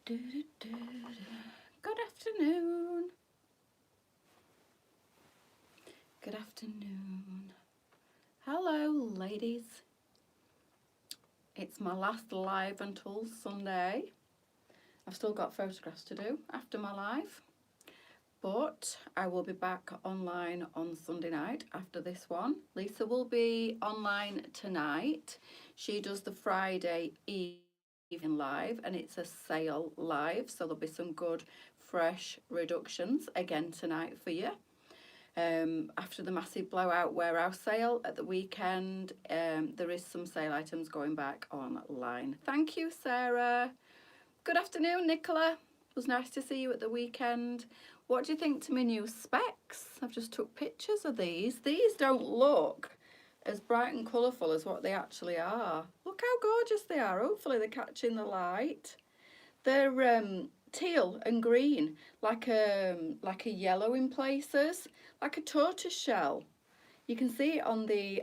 Do, do, do, do. Good afternoon. Good afternoon. Hello, ladies. It's my last live until Sunday. I've still got photographs to do after my live, but I will be back online on Sunday night after this one. Lisa will be online tonight. She does the Friday evening live, and it's a sale live, so there'll be some good fresh reductions again tonight for you. After the massive blowout warehouse sale at the weekend, there is some sale items going back online. Thank you, Sarah. Good afternoon, Nicola. It was nice to see you at the weekend. What do you think to my new specs? I've just took pictures of these. These don't look as bright and colourful as what they actually are. Look how gorgeous they are. Hopefully they're catching the light. They're teal and green, like a yellow in places, like a tortoise shell. You can see it on the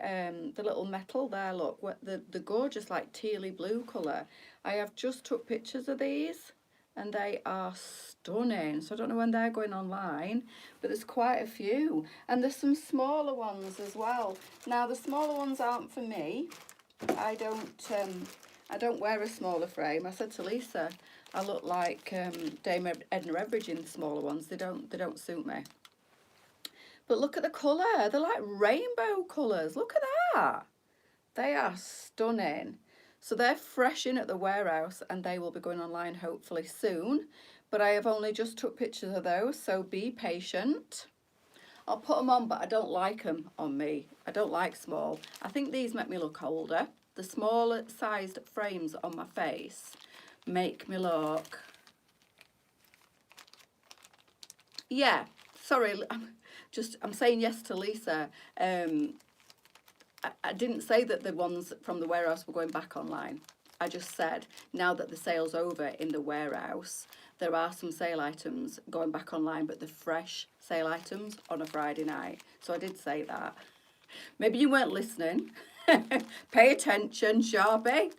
little metal there. Look, what the gorgeous like tealy blue colour. I have just took pictures of these, and they are stunning. So I don't know when they're going online, but there's quite a few, and there's some smaller ones as well. Now the smaller ones aren't for me. I don't wear a smaller frame. I said to Lisa, I look like Dame Edna Everage in the smaller ones. They don't suit me. But look at the colour. They're like rainbow colours. Look at that. They are stunning. So they're fresh in at the warehouse, and they will be going online hopefully soon. But I have only just took pictures of those, so be patient. I'll put them on, but I don't like them on me. I don't like small. I think these make me look older. The smaller sized frames on my face make me look... Yeah, sorry, I'm saying yes to Lisa. I didn't say that the ones from the warehouse were going back online. I just said now that the sale's over in the warehouse, there are some sale items going back online, but the fresh sale items on a Friday night. So I did say that. Maybe you weren't listening. Pay attention, Sharpie.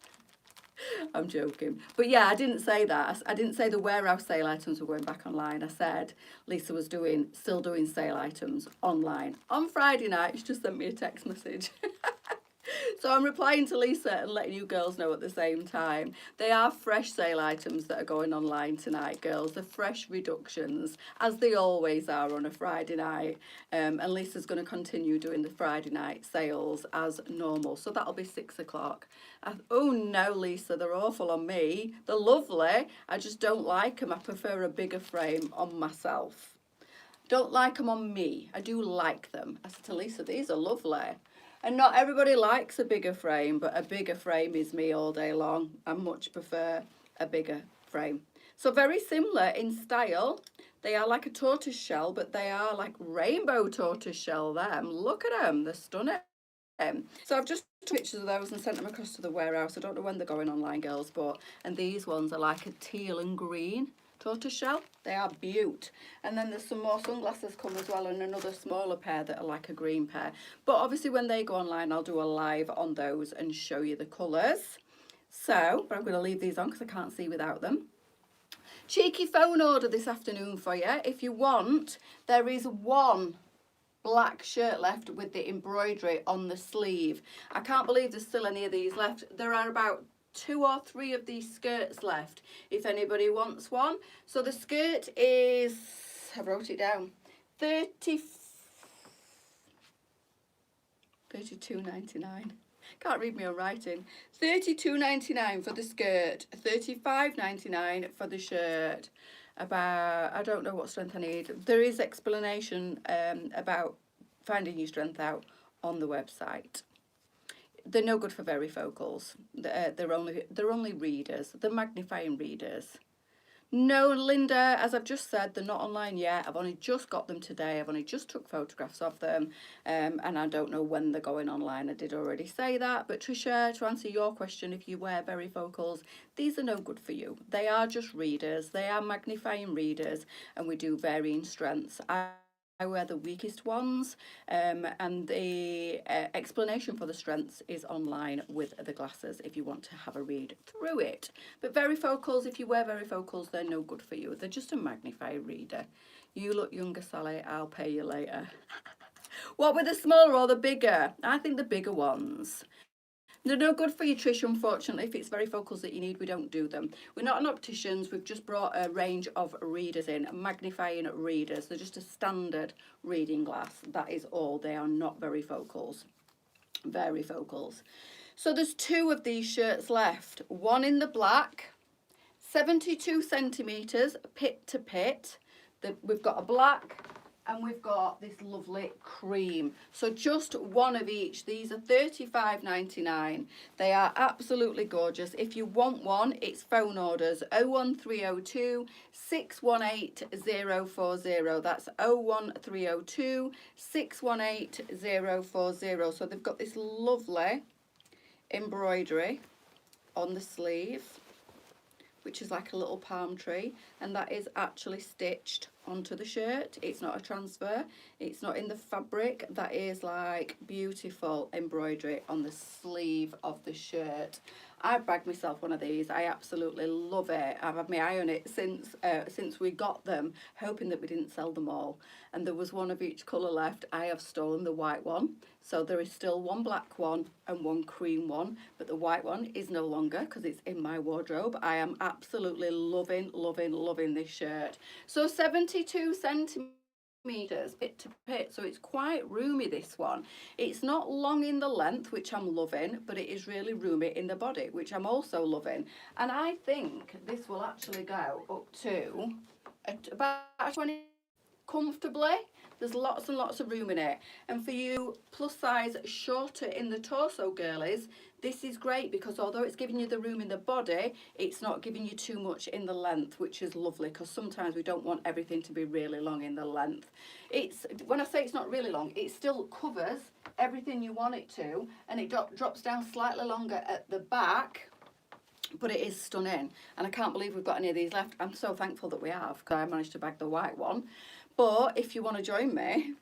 I'm joking. But yeah, I didn't say that. I didn't say the warehouse sale items were going back online. I said Lisa was still doing sale items online. On Friday night, she just sent me a text message. So I'm replying to Lisa and letting you girls know at the same time. They are fresh sale items that are going online tonight, girls. They're fresh reductions, as they always are on a Friday night. And Lisa's going to continue doing the Friday night sales as normal. So that'll be 6 o'clock. Oh no, Lisa, they're awful on me. They're lovely. I just don't like them. I prefer a bigger frame on myself. Don't like them on me. I do like them. I said to Lisa, these are lovely. And not everybody likes a bigger frame, but a bigger frame is me all day long. I much prefer a bigger frame. So very similar in style. They are like a tortoise shell, but they are like rainbow tortoise shell them. Look at them, they're stunning. So I've just took pictures of those and sent them across to the warehouse. I don't know when they're going online, girls, and these ones are like a teal and green tortoise shell. They are beaut. And then there's some more sunglasses come as well, and another smaller pair that are like a green pair. But obviously when they go online, I'll do a live on those and show you the colours. So, but I'm going to leave these on because I can't see without them. Cheeky phone order this afternoon for you. If you want, there is one black shirt left with the embroidery on the sleeve. I can't believe there's still any of these left. There are about 2 or 3 of these skirts left if anybody wants one. So the skirt is, I wrote it down, $32.99. Can't read my own writing. $32.99 for the skirt, $35.99 for the shirt. About, I don't know what strength I need. There is explanation about finding your strength out on the website. They're no good for varifocals. They're only readers. They're magnifying readers. No, Linda, as I've just said, they're not online yet. I've only just got them today. I've only just took photographs of them, and I don't know when they're going online. I did already say that. But Tricia, to answer your question, if you wear varifocals, these are no good for you. They are just readers. They are magnifying readers, and we do varying strengths. wear the weakest ones, and the explanation for the strengths is online with the glasses if you want to have a read through it. But varifocals, if you wear varifocals, they're no good for you. They're just a magnifying reader. You look younger, Sally, I'll pay you later. What were the smaller or the bigger? I think the bigger ones. They're no good for you, Trish, unfortunately. If it's varifocals that you need, we don't do them. We're not an opticians. We've just brought a range of readers in, magnifying readers. They're just a standard reading glass. That is all. They are not varifocals. Varifocals. So there's 2 of these shirts left. One in the black, 72 centimetres, pit to pit. We've got a black, and we've got this lovely cream. So just one of each. These are £35.99. They are absolutely gorgeous. If you want one, it's phone orders 01302 618 040. That's 01302 618 040. So they've got this lovely embroidery on the sleeve, which is like a little palm tree, and that is actually stitched onto the shirt. It's not a transfer, it's not in the fabric. That is like beautiful embroidery on the sleeve of the shirt. I bagged myself one of these. I absolutely love it. I've had my eye on it since we got them, hoping that we didn't sell them all. And there was one of each colour left. I have stolen the white one. So there is still one black one and one cream one, but the white one is no longer because it's in my wardrobe. I am absolutely loving, loving, loving this shirt. So 72 centimetres pit to pit, so it's quite roomy, this one. It's not long in the length, which I'm loving, but it is really roomy in the body, which I'm also loving. And I think this will actually go up to about 20 comfortably. There's lots and lots of room in it. And for you plus size shorter in the torso girlies, this is great because although it's giving you the room in the body, it's not giving you too much in the length, which is lovely because sometimes we don't want everything to be really long in the length. It's, when I say it's not really long, it still covers everything you want it to, and it drops down slightly longer at the back, but it is stunning. And I can't believe we've got any of these left. I'm so thankful that we have because I managed to bag the white one. But if you want to join me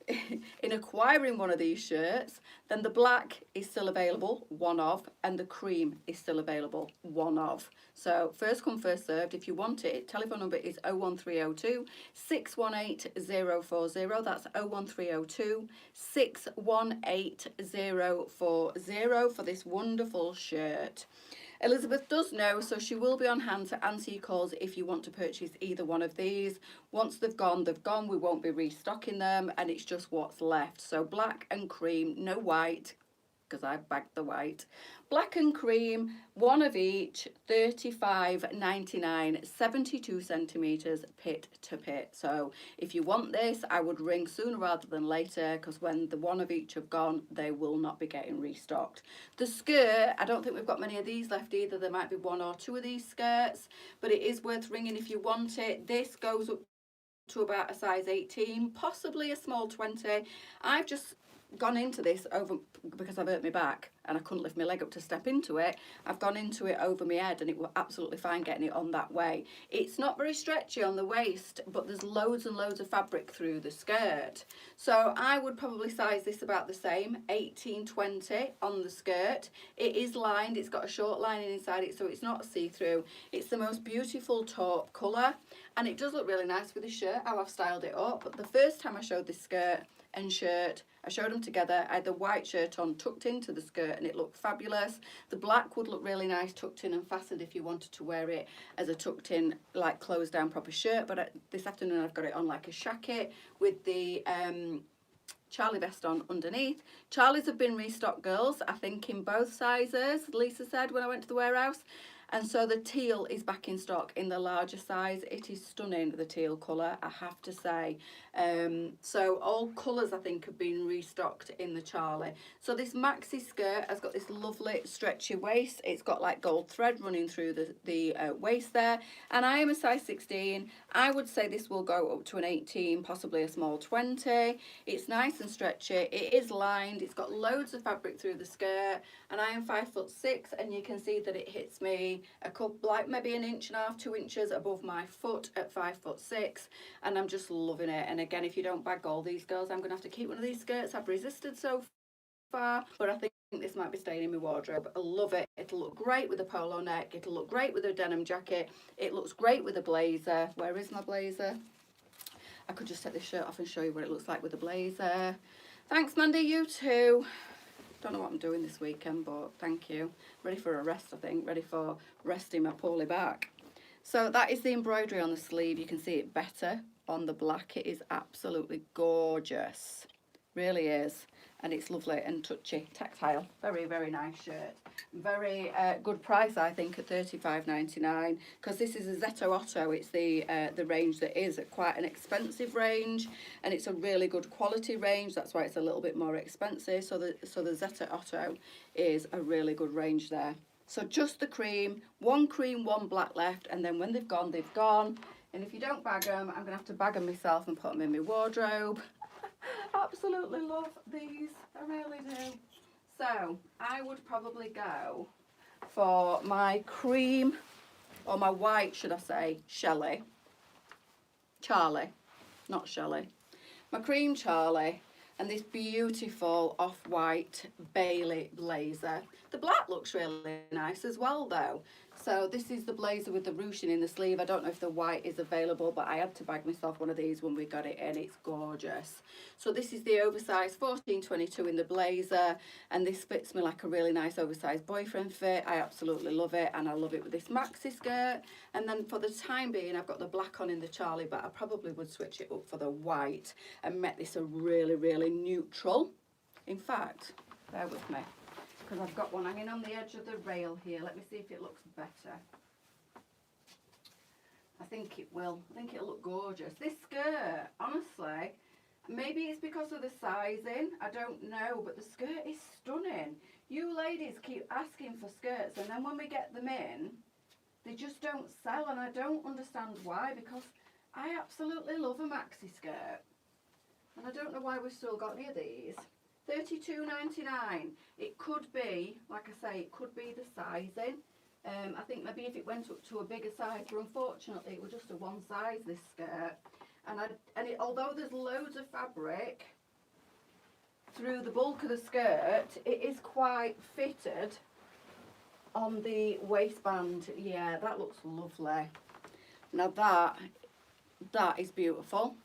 in acquiring one of these shirts, then the black is still available, one of, and the cream is still available, one of. So first come, first served. If you want it, telephone number is 01302 618 040. That's 01302 618 040 for this wonderful shirt. Elizabeth does know, so she will be on hand to answer your calls if you want to purchase either one of these. Once they've gone, they've gone. We won't be restocking them, and it's just what's left. So black and cream, no white, because I bagged the white. Black and cream, one of each, £35.99, 72 centimetres pit to pit. So if you want this, I would ring sooner rather than later, because when the one of each have gone, they will not be getting restocked. The skirt, I don't think we've got many of these left either. There might be 1 or 2 of these skirts, but it is worth ringing if you want it. This goes up to about a size 18, possibly a small 20. I've just gone into this over because I've hurt my back and I couldn't lift my leg up to step into it. I've gone into it over my head and it was absolutely fine getting it on that way. It's not very stretchy on the waist, but there's loads and loads of fabric through the skirt. So I would probably size this about the same, 18-20 on the skirt. It is lined, it's got a short lining inside it, so it's not see-through. It's the most beautiful taupe colour, and it does look really nice with the shirt, how I've styled it up. But the first time I showed this skirt and shirt, I showed them together. I had the white shirt on tucked into the skirt and it looked fabulous. The black would look really nice tucked in and fastened if you wanted to wear it as a tucked in, like closed down proper shirt. But this afternoon I've got it on like a shacket with the Charlie vest on underneath. Charlies have been restocked, girls, I think in both sizes, Lisa said when I went to the warehouse. And so the teal is back in stock in the larger size. It is stunning, the teal colour, I have to say. So all colours, I think, have been restocked in the Charlie. So this maxi skirt has got this lovely stretchy waist. It's got like gold thread running through the waist there. And I am a size 16. I would say this will go up to an 18, possibly a small 20. It's nice and stretchy. It is lined. It's got loads of fabric through the skirt. And I am 5'6", and you can see that it hits me me a couple, like maybe 1.5 inches, 2 inches above my foot at 5'6", and I'm just loving it. And again, if you don't bag all these girls, I'm gonna have to keep one of these skirts. I've resisted so far, but I think this might be staying in my wardrobe. I love it. It'll look great with a polo neck. It'll look great with a denim jacket. It looks great with a blazer. Where is my blazer? I could just take this shirt off and show you what it looks like with a blazer. Thanks, Mandy, you too. Don't know what I'm doing this weekend, but thank you. Ready for a rest, I think. Ready for resting my poorly back. So that is the embroidery on the sleeve. You can see it better on the black. It is absolutely gorgeous. Really is. And it's lovely and touchy, tactile. Very, very nice shirt. Very good price, I think, at $35.99, because this is a Zetto Otto. It's the range that is quite an expensive range, and it's a really good quality range. That's why it's a little bit more expensive. So the Zetto Otto is a really good range there. So just the cream, one black left, and then when they've gone, they've gone. And if you don't bag them, I'm gonna have to bag them myself and put them in my wardrobe. Absolutely love these, I really do. So I would probably go for my cream, or my white, should I say, Charlie, not Shelley. My cream Charlie, and this beautiful off-white Bailey blazer. The black looks really nice as well though. So this is the blazer with the ruching in the sleeve. I don't know if the white is available, but I had to bag myself one of these when we got it in. It's gorgeous. So this is the oversized 1422 in the blazer, and this fits me like a really nice oversized boyfriend fit. I absolutely love it, and I love it with this maxi skirt. And then for the time being, I've got the black on in the Charlie, but I probably would switch it up for the white and make this a really, really neutral. In fact, bear with me, because I've got one hanging on the edge of the rail here. Let me see if it looks better. I think it will. I think it'll look gorgeous. This skirt, honestly, maybe it's because of the sizing, I don't know, but the skirt is stunning. You ladies keep asking for skirts, and then when we get them in, they just don't sell, and I don't understand why, because I absolutely love a maxi skirt. And I don't know why we've still got any of these. $32.99. It could be, like I say, it could be the sizing. I think maybe if it went up to a bigger size, but unfortunately it was just a one size, this skirt. And although there's loads of fabric through the bulk of the skirt, it is quite fitted on the waistband. Yeah, that looks lovely. Now that is beautiful.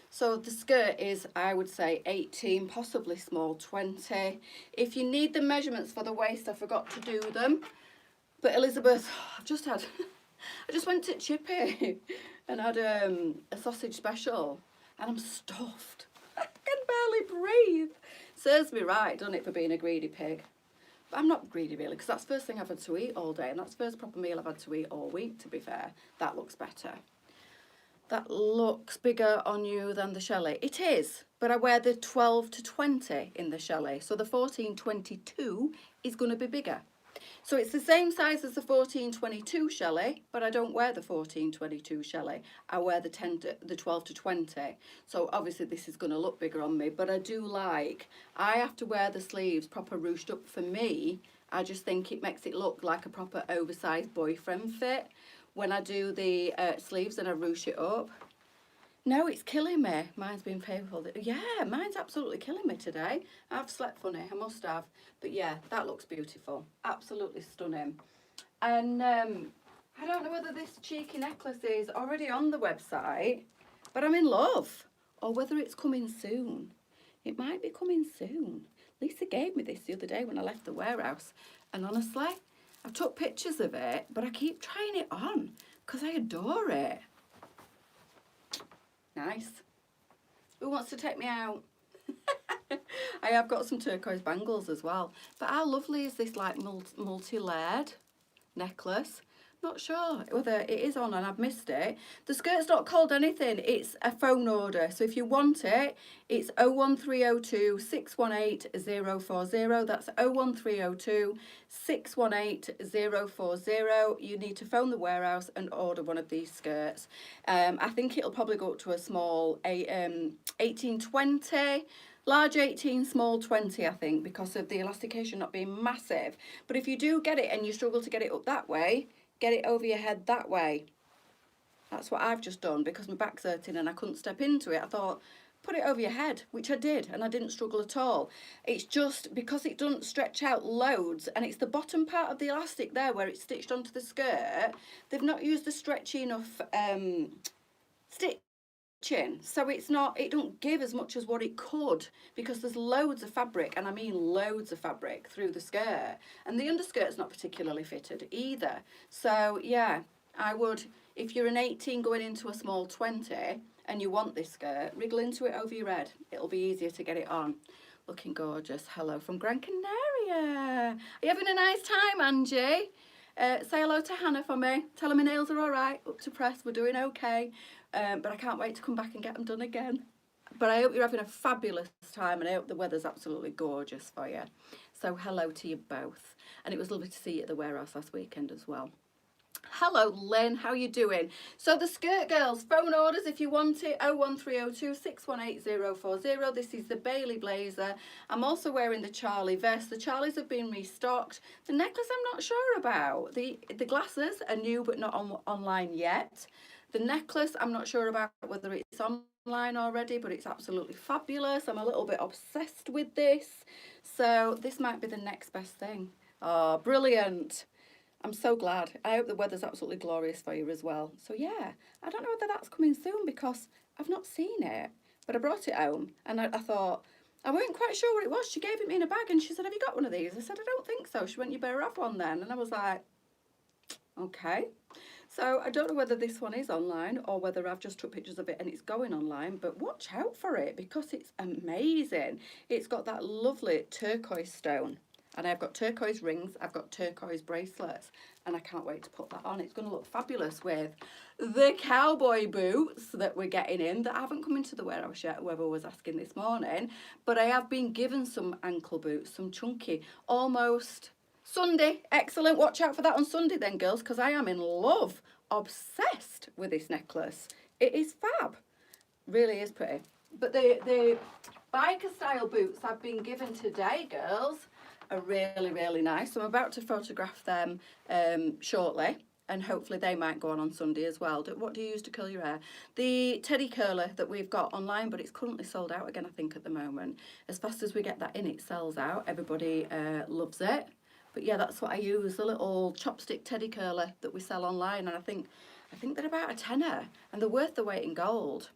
So the skirt is, I would say, 18, possibly small 20. If you need the measurements for the waist, I forgot to do them. But Elizabeth, I just went to Chippy and had a sausage special, and I'm stuffed. I can barely breathe. Serves me right, doesn't it, for being a greedy pig? But I'm not greedy really, because that's the first thing I've had to eat all day, and that's the first proper meal I've had to eat all week, to be fair. That looks better. That looks bigger on you than the Shelley. It is, but I wear the 12 to 20 in the Shelley. So the 1422 is going to be bigger. So it's the same size as the 1422 Shelley, but I don't wear the 1422 Shelley. I wear the 12 to 20. So obviously this is going to look bigger on me, but I do like, I have to wear the sleeves proper ruched up. For me, I just think it makes it look like a proper oversized boyfriend fit. When I do the sleeves and I ruche it up. No, it's killing me. Mine's been painful. Yeah, mine's absolutely killing me today. I've slept funny, I must have. But yeah, that looks beautiful. Absolutely stunning. And I don't know whether this cheeky necklace is already on the website, but I'm in love. Or whether it's coming soon. It might be coming soon. Lisa gave me this the other day when I left the warehouse. And honestly, I took pictures of it, but I keep trying it on because I adore it. Nice. Who wants to take me out? I have got some turquoise bangles as well. But how lovely is this like multi-layered necklace? Not sure whether it is on and I've missed it. The skirt's not called anything. It's a phone order. So if you want it, it's 01302 618 040. That's 01302 618 040. You need to phone the warehouse and order one of these skirts. I think it'll probably go up to a small 1820. Large 18, small 20, I think, because of the elastication not being massive. But if you do get it and you struggle to get it up that way, get it over your head that way. That's what I've just done, because my back's hurting and I couldn't step into it. I thought, put it over your head, which I did, and I didn't struggle at all. It's just because it doesn't stretch out loads, and it's the bottom part of the elastic there where it's stitched onto the skirt. They've not used the stretchy enough stitch, so it's not, it don't give as much as what it could, because there's loads of fabric, and I mean loads of fabric through the skirt, and the underskirt's not particularly fitted either. So yeah, I would, if you're an 18 going into a small 20 and you want this skirt, wriggle into it over your head. It'll be easier to get it on. Looking gorgeous. Hello from Gran Canaria. Are you having a nice time, Angie? Say hello to Hannah for me. Tell her my nails are all right, up to press, we're doing okay. But I can't wait to come back and get them done again. But I hope you're having a fabulous time, and I hope the weather's absolutely gorgeous for you. So hello to you both. And it was lovely to see you at the warehouse last weekend as well. Hello Lynn, how you doing? So the skirt girls, phone orders if you want it, 01302 618040. This is the Bailey blazer. I'm also wearing the Charlie vest. The Charlies have been restocked. The necklace I'm not sure about. The glasses are new but not online yet. The necklace I'm not sure about whether it's online already, but it's absolutely fabulous. I'm a little bit obsessed with this. So this might be the next best thing. Oh, brilliant. I'm so glad. I hope the weather's absolutely glorious for you as well. So yeah, I don't know whether that's coming soon because I've not seen it, but I brought it home and I thought, I weren't quite sure what it was. She gave it me in a bag and she said, have you got one of these? I said, I don't think so. She went, you better have one then. And I was like, okay. So I don't know whether this one is online or whether I've just took pictures of it and it's going online, but watch out for it because it's amazing. It's got that lovely turquoise stone. And I've got turquoise rings, I've got turquoise bracelets, and I can't wait to put that on. It's going to look fabulous with the cowboy boots that we're getting in that haven't come into the warehouse yet, whoever was asking this morning. But I have been given some ankle boots, some chunky, almost Sunday. Excellent. Watch out for that on Sunday then, girls, because I am in love, obsessed with this necklace. It is fab. Really is pretty. But the biker style boots I've been given today, girls, are really, really nice. So I'm about to photograph them shortly, and hopefully they might go on Sunday as well. What do you use to curl your hair? The teddy curler that we've got online, but it's currently sold out again, I think, at the moment. As fast as we get that in, it sells out. Everybody loves it. But yeah, that's what I use, the little chopstick teddy curler that we sell online, and I think they're about a tenner, and they're worth the weight in gold.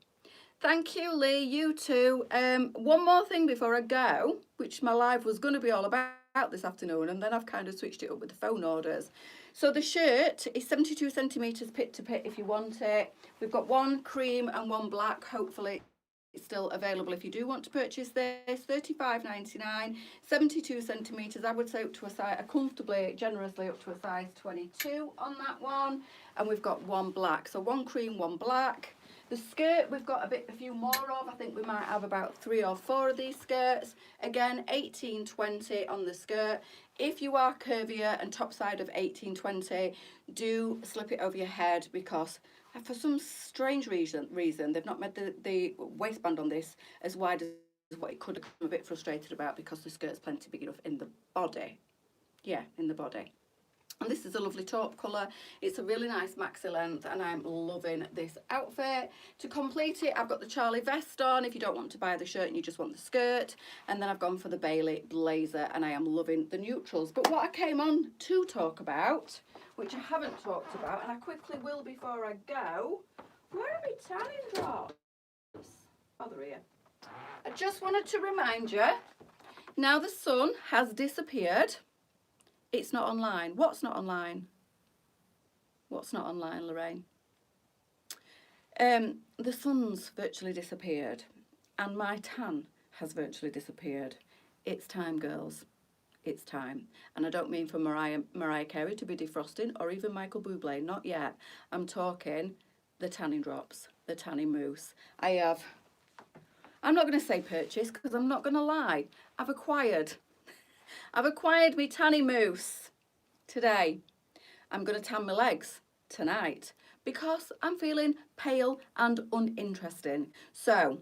Thank you, Lee. You too. One more thing before I go, which my live was going to be all about this afternoon, and then I've kind of switched it up with the phone orders. So the shirt is 72 centimetres pit to pit if you want it. We've got one cream and one black. Hopefully it's still available if you do want to purchase this. $35.99, 72 centimetres. I would say up to a size, comfortably, generously up to a size 22 on that one. And we've got one black. So one cream, one black. The skirt we've got a few more of. I think we might have about 3 or 4 of these skirts. Again, 18.20 on the skirt. If you are curvier and top side of 18.20, do slip it over your head because for some strange reason they've not made the waistband on this as wide as what it could have. I'm a bit frustrated about because the skirt's plenty big enough in the body. Yeah, in the body. And this is a lovely taupe colour. It's a really nice maxi length and I'm loving this outfit. To complete it, I've got the Charlie vest on if you don't want to buy the shirt and you just want the skirt. And then I've gone for the Bailey blazer and I am loving the neutrals. But what I came on to talk about, which I haven't talked about, and I quickly will before I go, where are my tanning drops? Oh, they're here. I just wanted to remind you, now the sun has disappeared. It's not online. What's not online? What's not online, Lorraine? The sun's virtually disappeared and my tan has virtually disappeared. It's time, girls. It's time. And I don't mean for Mariah Carey to be defrosting or even Michael Bublé. Not yet. I'm talking the tanning drops, the tanning mousse. I'm not going to say purchase because I'm not going to lie. I've acquired my tanning mousse today. I'm going to tan my legs tonight because I'm feeling pale and uninteresting. So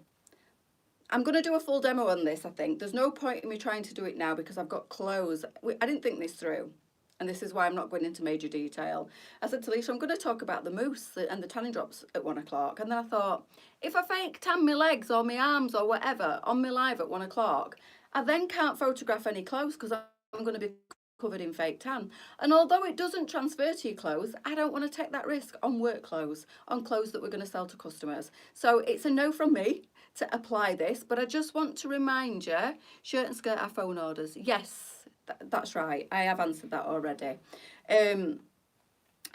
I'm going to do a full demo on this, I think. There's no point in me trying to do it now because I've got clothes. I didn't think this through. And this is why I'm not going into major detail. I said to Lisa, I'm going to talk about the mousse and the tanning drops at 1 o'clock. And then I thought, if I fake tan my legs or my arms or whatever on my live at 1 o'clock, I then can't photograph any clothes because I'm going to be covered in fake tan. And although it doesn't transfer to your clothes, I don't want to take that risk on work clothes, on clothes that we're going to sell to customers. So it's a no from me to apply this, but I just want to remind you, shirt and skirt are phone orders. Yes, that's right. I have answered that already. I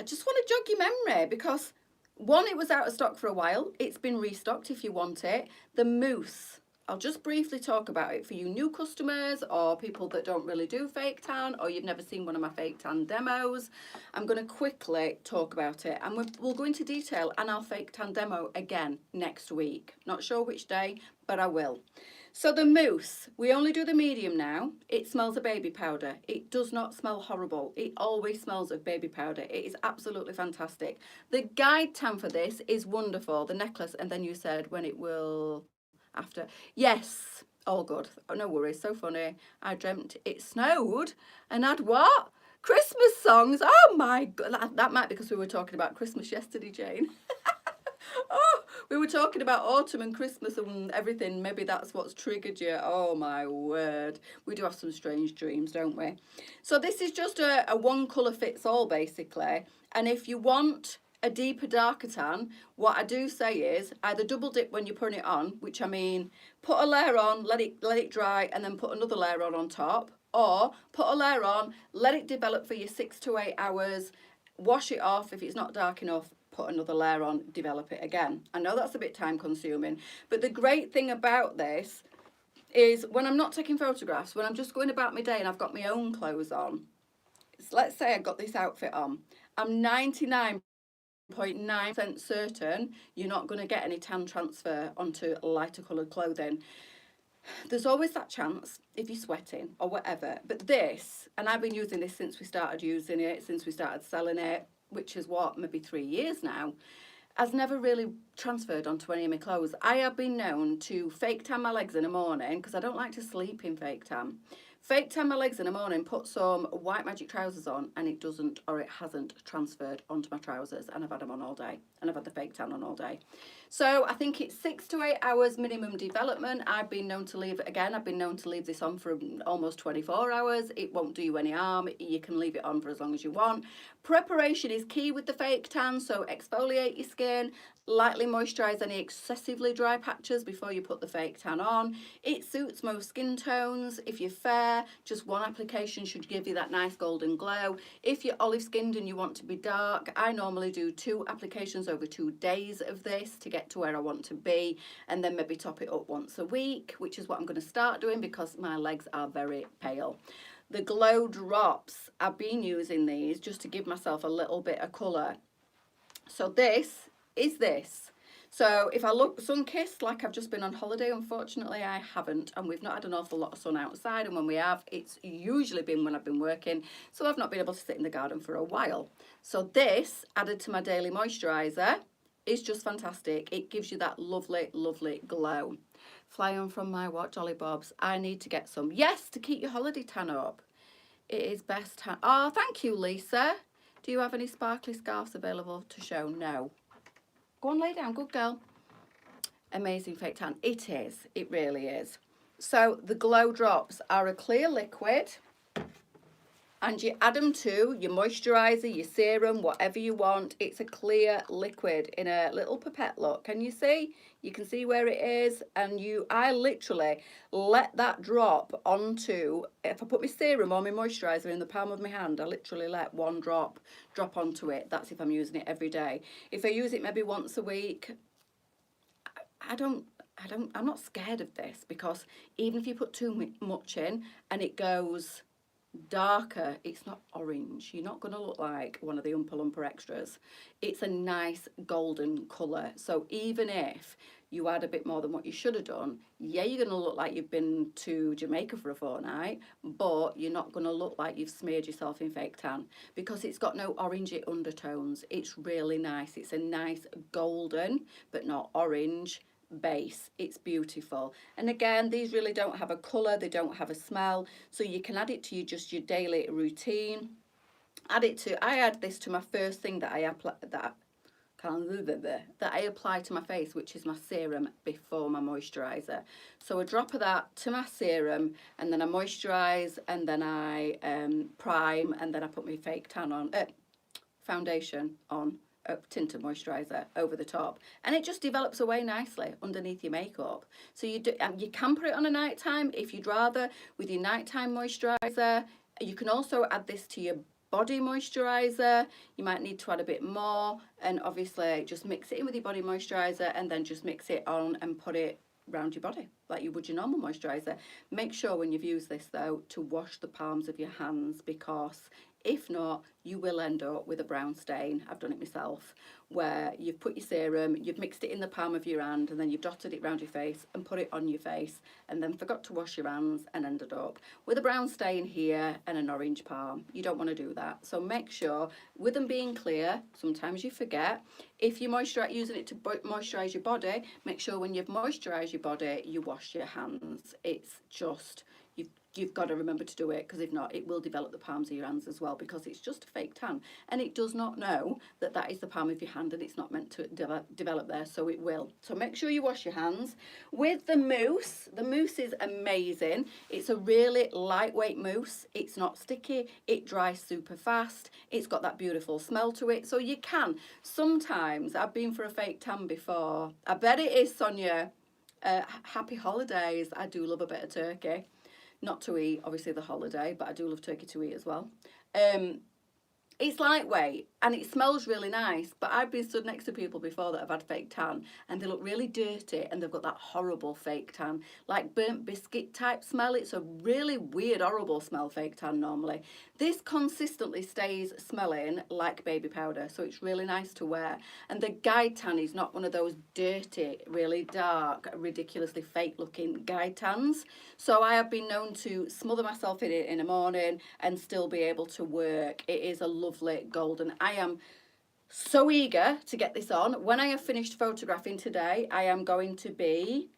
just want to jog your memory because one, it was out of stock for a while. It's been restocked if you want it. The mousse, I'll just briefly talk about it for you new customers or people that don't really do fake tan or you've never seen one of my fake tan demos. I'm going to quickly talk about it and we'll go into detail and I'll fake tan demo again next week. Not sure which day, but I will. So the mousse, we only do the medium now. It smells of baby powder. It does not smell horrible. It always smells of baby powder. It is absolutely fantastic. The guide tan for this is wonderful. The necklace, and then you said when it will after. Yes, all good. Oh, no worries. So funny. I dreamt it snowed and had what? Christmas songs. Oh my God. That might be because we were talking about Christmas yesterday, Jane. Oh, we were talking about autumn and Christmas and everything. Maybe that's what's triggered you. Oh my word. We do have some strange dreams, don't we? So this is just a one colour fits all basically. And if you want a deeper darker tan, what I do say is either double dip when you're putting it on, which I mean put a layer on, let it dry and then put another layer on top, or put a layer on, let it develop for you 6 to 8 hours, wash it off. If it's not dark enough, put another layer on, develop it again. I know that's a bit time consuming, but the great thing about this is when I'm not taking photographs, when I'm just going about my day and I've got my own clothes on, let's say I've got this outfit on, I'm 99.9% certain you're not going to get any tan transfer onto lighter coloured clothing. There's always that chance if you're sweating or whatever, but this, and I've been using this since we started using it, since we started selling it, which is what, maybe 3 years now, has never really transferred onto any of my clothes. I have been known to fake tan my legs in the morning because I don't like to sleep in fake tan. Fake tan my legs in the morning, put some white magic trousers on, and it doesn't, or it hasn't transferred onto my trousers, and I've had them on all day, and I've had the fake tan on all day. So I think it's 6 to 8 hours minimum development. I've been known to leave this on for almost 24 hours. It won't do you any harm. You can leave it on for as long as you want. Preparation is key with the fake tan, so exfoliate your skin, lightly moisturise any excessively dry patches before you put the fake tan on. It suits most skin tones. If you're fair, just one application should give you that nice golden glow. If you're olive skinned and you want to be dark, I normally do 2 applications over 2 days of this to get to where I want to be, and then maybe top it up once a week, which is what I'm going to start doing because my legs are very pale. The glow drops, I've been using these just to give myself a little bit of colour. So this is this. So if I look sun-kissed like I've just been on holiday, unfortunately I haven't, and we've not had an awful lot of sun outside, and when we have, it's usually been when I've been working, so I've not been able to sit in the garden for a while. So this, added to my daily moisturiser, is just fantastic. It gives you that lovely, lovely glow. Fly on from my what, Jolly Bobs? I need to get some. Yes, to keep your holiday tan up. It is best tan. Oh, thank you, Lisa. Do you have any sparkly scarves available to show? No. Go on, lay down. Good girl. Amazing fake tan. It is. It really is. So the glow drops are a clear liquid, and you add them to your moisturiser, your serum, whatever you want. It's a clear liquid in a little pipette look. Can you see? You can see where it is, and I literally let that drop onto, if I put my serum or my moisturiser in the palm of my hand, I literally let one drop onto it. That's if I'm using it every day. If I use it maybe once a week, I'm not scared of this, because even if you put too much in and it goes darker, it's not orange, you're not going to look like one of the Oompa Loompa extras. It's a nice golden colour, so even if you add a bit more than what you should have done, yeah, you're going to look like you've been to Jamaica for a fortnight, but you're not going to look like you've smeared yourself in fake tan, because it's got no orangey undertones. It's really nice. It's a nice golden but not orange, base. It's beautiful. And again, these really don't have a colour, they don't have a smell, so you can add it to just your daily routine. I add this to my first thing that I apply, that I apply to my face, which is my serum before my moisturiser. So a drop of that to my serum, and then I moisturise, and then I prime, and then I put my fake tan on, foundation on, tinted moisturiser over the top, and it just develops away nicely underneath your makeup. So you can put it on a night time if you'd rather with your nighttime moisturiser. You can also add this to your body moisturiser. You might need to add a bit more, and obviously just mix it in with your body moisturiser, and then just mix it on and put it around your body like you would your normal moisturiser. Make sure when you've used this though to wash the palms of your hands, because if not, you will end up with a brown stain. I've done it myself, where you've put your serum, you've mixed it in the palm of your hand, and then you've dotted it around your face and put it on your face, and then forgot to wash your hands and ended up with a brown stain here and an orange palm. You don't want to do that. So make sure, with them being clear, sometimes you forget. If you're using it to moisturise your body, make sure when you've moisturised your body, you wash your hands. It's just, you've got to remember to do it, because if not, it will develop the palms of your hands as well, because it's just a fake tan, and it does not know that that is the palm of your hand, and it's not meant to develop there, so it will. So make sure you wash your hands. With the mousse is amazing. It's a really lightweight mousse. It's not sticky, it dries super fast, it's got that beautiful smell to it. So you can, sometimes, I've been for a fake tan before. I bet it is, Sonia. Happy holidays. I do love a bit of turkey. Not to eat, obviously, the holiday, but I do love turkey to eat as well. It's lightweight and it smells really nice, but I've been stood next to people before that have had fake tan, and they look really dirty, and they've got that horrible fake tan, like burnt biscuit type smell. It's a really weird, horrible smell, fake tan normally. This consistently stays smelling like baby powder, so it's really nice to wear. And the guide tan is not one of those dirty, really dark, ridiculously fake looking guide tans. So I have been known to smother myself in it in the morning and still be able to work. It is a lovely golden. I am so eager to get this on. When I have finished photographing today, I am going to be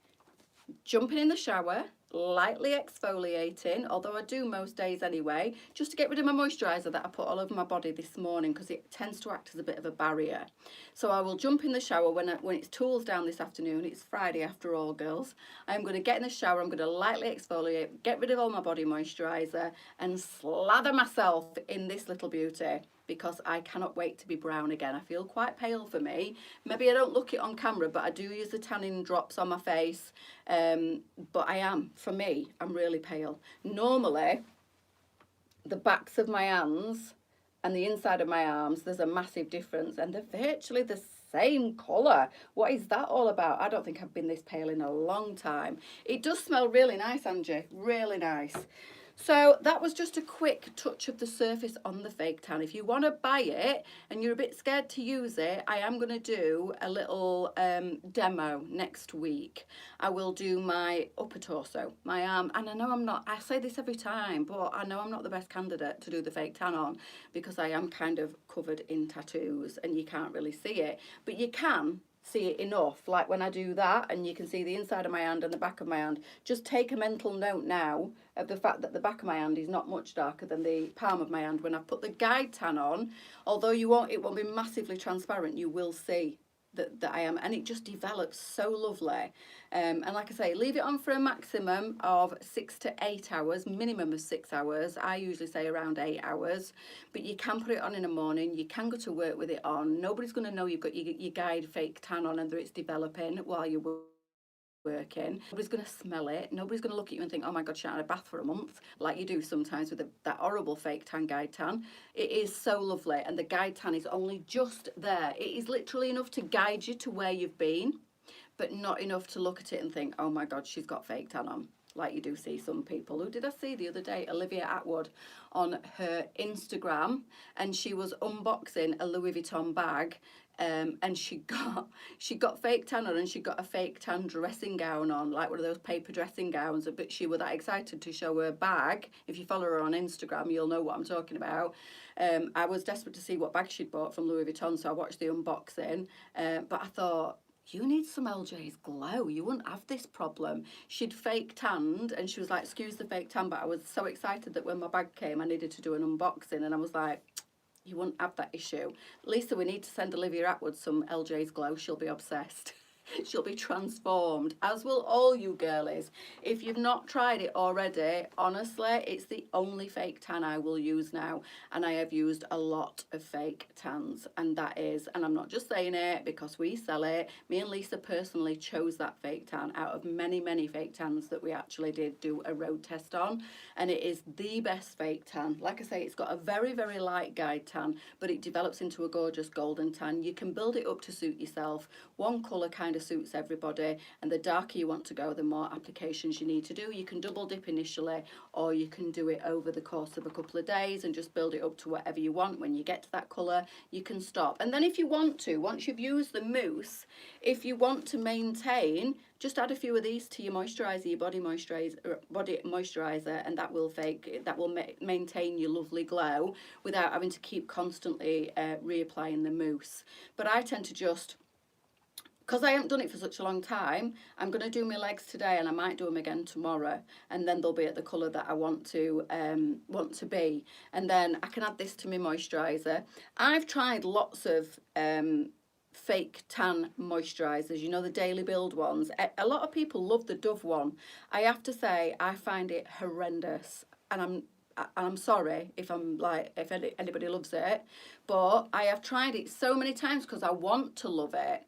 jumping in the shower, lightly exfoliating, although I do most days anyway, just to get rid of my moisturiser that I put all over my body this morning, because it tends to act as a bit of a barrier. So I will jump in the shower when it's tools down this afternoon. It's Friday after all, girls. I'm going to get in the shower, I'm going to lightly exfoliate, get rid of all my body moisturiser, and slather myself in this little beauty, because I cannot wait to be brown again. I feel quite pale for me. Maybe I don't look it on camera, but I do use the tanning drops on my face. But I am, for me, I'm really pale. Normally, the backs of my hands and the inside of my arms, there's a massive difference, and they're virtually the same colour. What is that all about? I don't think I've been this pale in a long time. It does smell really nice, Angie, really nice. So that was just a quick touch of the surface on the fake tan. If you want to buy it and you're a bit scared to use it, I am going to do a little demo next week. I will do my upper torso, my arm, and I know I'm not, I say this every time, but I know I'm not the best candidate to do the fake tan on, because I am kind of covered in tattoos and you can't really see it, but you can see it enough, like when I do that, and you can see the inside of my hand and the back of my hand. Just take a mental note now of the fact that the back of my hand is not much darker than the palm of my hand. When I put the guide tan on, although it won't be massively transparent, you will see that I am, and it just develops so lovely. And like I say, leave it on for a maximum of 6 to 8 hours, minimum of 6 hours. I usually say around 8 hours, but you can put it on in the morning. You can go to work with it on. Nobody's going to know you've got your guide fake tan on and that it's developing while you're working. Nobody's going to smell it. Nobody's going to look at you and think, oh my God, she had a bath for a month, like you do sometimes with that horrible fake tan guide tan. It is so lovely, and the guide tan is only just there. It is literally enough to guide you to where you've been, but not enough to look at it and think, oh my God, she's got fake tan on, like you do see some people. Who did I see the other day? Olivia Atwood on her Instagram, and she was unboxing a Louis Vuitton bag, and she got fake tan on, and she got a fake tan dressing gown on, like one of those paper dressing gowns, but she was that excited to show her bag. If you follow her on Instagram, you'll know what I'm talking about. I was desperate to see what bag she'd bought from Louis Vuitton, so I watched the unboxing, but I thought, you need some LJ's Glow. You wouldn't have this problem. She'd fake tanned and she was like, excuse the fake tan, but I was so excited that when my bag came, I needed to do an unboxing, and I was like, you wouldn't have that issue. Lisa, we need to send Olivia Atwood some LJ's Glow. She'll be obsessed. She'll be transformed, as will all you girlies. If you've not tried it already, honestly, it's the only fake tan I will use now, and I have used a lot of fake tans, and I'm not just saying it because we sell it. Me and Lisa personally chose that fake tan out of many, many fake tans that we actually did do a road test on, and it is the best fake tan. Like I say, it's got a very, very light guide tan, but it develops into a gorgeous golden tan. You can build it up to suit yourself. One colour kind of suits everybody, and the darker you want to go, the more applications you need to do. You can double dip initially, or you can do it over the course of a couple of days and just build it up to whatever you want. When you get to that colour, you can stop. And then if you want to, once you've used the mousse, if you want to maintain, just add a few of these to your moisturiser, your body moisturiser, and that will maintain your lovely glow without having to keep constantly reapplying the mousse. But I tend to just, because I haven't done it for such a long time, I'm going to do my legs today, and I might do them again tomorrow, and then they'll be at the colour that I want to be, and then I can add this to my moisturiser. I've tried lots of fake tan moisturisers, you know, the Daily Build ones. A lot of people love the Dove one. I have to say, I find it horrendous, and I'm sorry if anybody loves it, but I have tried it so many times because I want to love it.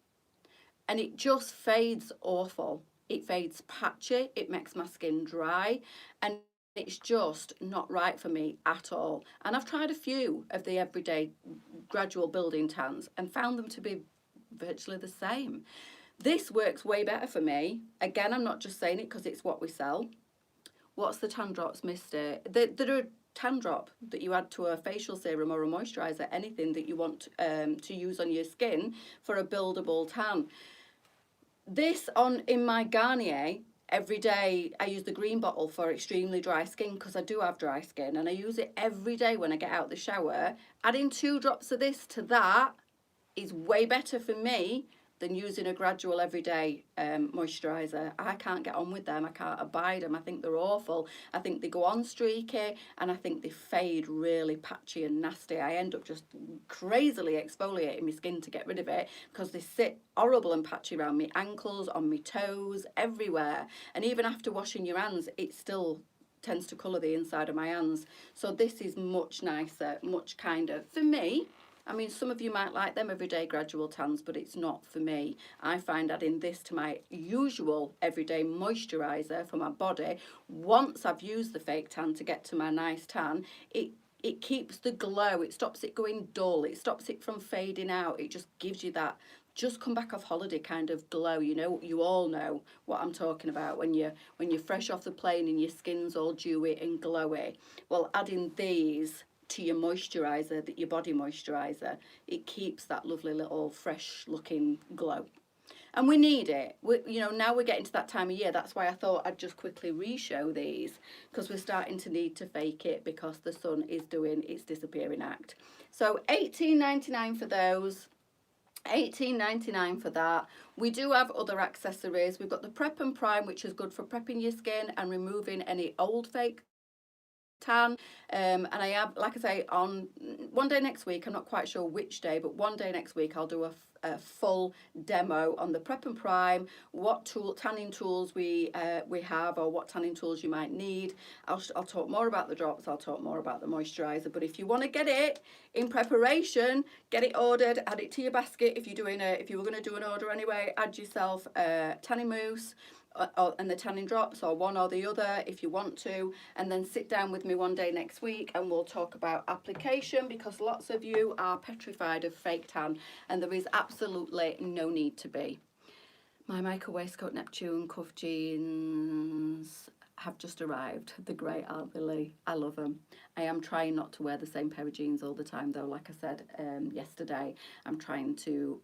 And it just fades awful. It fades patchy, it makes my skin dry, and it's just not right for me at all. And I've tried a few of the everyday gradual building tans and found them to be virtually the same. This works way better for me. Again, I'm not just saying it because it's what we sell. What's the Tan Drops, Misty? They're a tan drop that you add to a facial serum or a moisturiser, anything that you want to use on your skin for a buildable tan. This in my Garnier, every day I use the green bottle for extremely dry skin, because I do have dry skin, and I use it every day when I get out the shower. Adding 2 drops of this to that is way better for me than using a gradual everyday moisturiser. I can't get on with them. I can't abide them. I think they're awful. I think they go on streaky, and I think they fade really patchy and nasty. I end up just crazily exfoliating my skin to get rid of it, because they sit horrible and patchy around my ankles, on my toes, everywhere. And even after washing your hands, it still tends to colour the inside of my hands. So this is much nicer, much kinder for me. I mean, some of you might like them everyday gradual tans, but it's not for me. I find adding this to my usual everyday moisturiser for my body, once I've used the fake tan to get to my nice tan, it keeps the glow. It stops it going dull. It stops it from fading out. It just gives you that just come back off holiday kind of glow. You know, you all know what I'm talking about when you're fresh off the plane and your skin's all dewy and glowy. Well, adding these to your moisturiser, your body moisturiser, it keeps that lovely little fresh looking glow. And we need it. Now we're getting to that time of year. That's why I thought I'd just quickly re-show these, because we're starting to need to fake it because the sun is doing its disappearing act. So $18.99 for those. $18.99 for that. We do have other accessories. We've got the Prep and Prime, which is good for prepping your skin and removing any old fake tan, and I have, like I say, on one day next week, I'm not quite sure which day, but one day next week I'll do a full demo on the Prep and Prime, what tanning tools we have, or what tanning tools you might need. I'll talk more about the drops, I'll talk more about the moisturiser. But if you want to get it in preparation, get it ordered, add it to your basket. If you were going to do an order anyway, add yourself tanning mousse and the tanning drops, or one or the other if you want to, and then sit down with me one day next week and we'll talk about application, because lots of you are petrified of fake tan and there is absolutely no need to be. My Michael Waistcoat Neptune cuff jeans have just arrived. They're great, aren't they, Lee? I love them. I am trying not to wear the same pair of jeans all the time though. Like I said yesterday, I'm trying to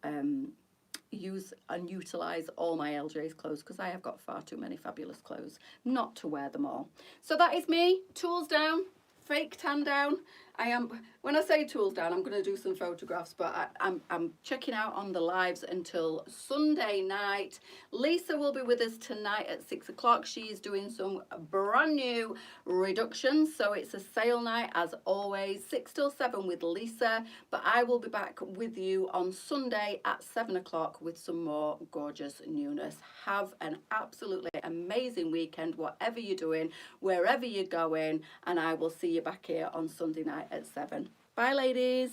use and utilise all my LJ's clothes, because I have got far too many fabulous clothes not to wear them all. So that is me, tools down, fake tan down, I am, when I say tools down, I'm going to do some photographs, but I'm checking out on the lives until Sunday night. Lisa will be with us tonight at 6 o'clock. She's doing some brand new reductions, so it's a sale night as always, 6 till 7 with Lisa, but I will be back with you on Sunday at 7 o'clock with some more gorgeous newness. Have an absolutely amazing weekend, whatever you're doing, wherever you're going, and I will see you back here on Sunday night at 7. Bye, ladies.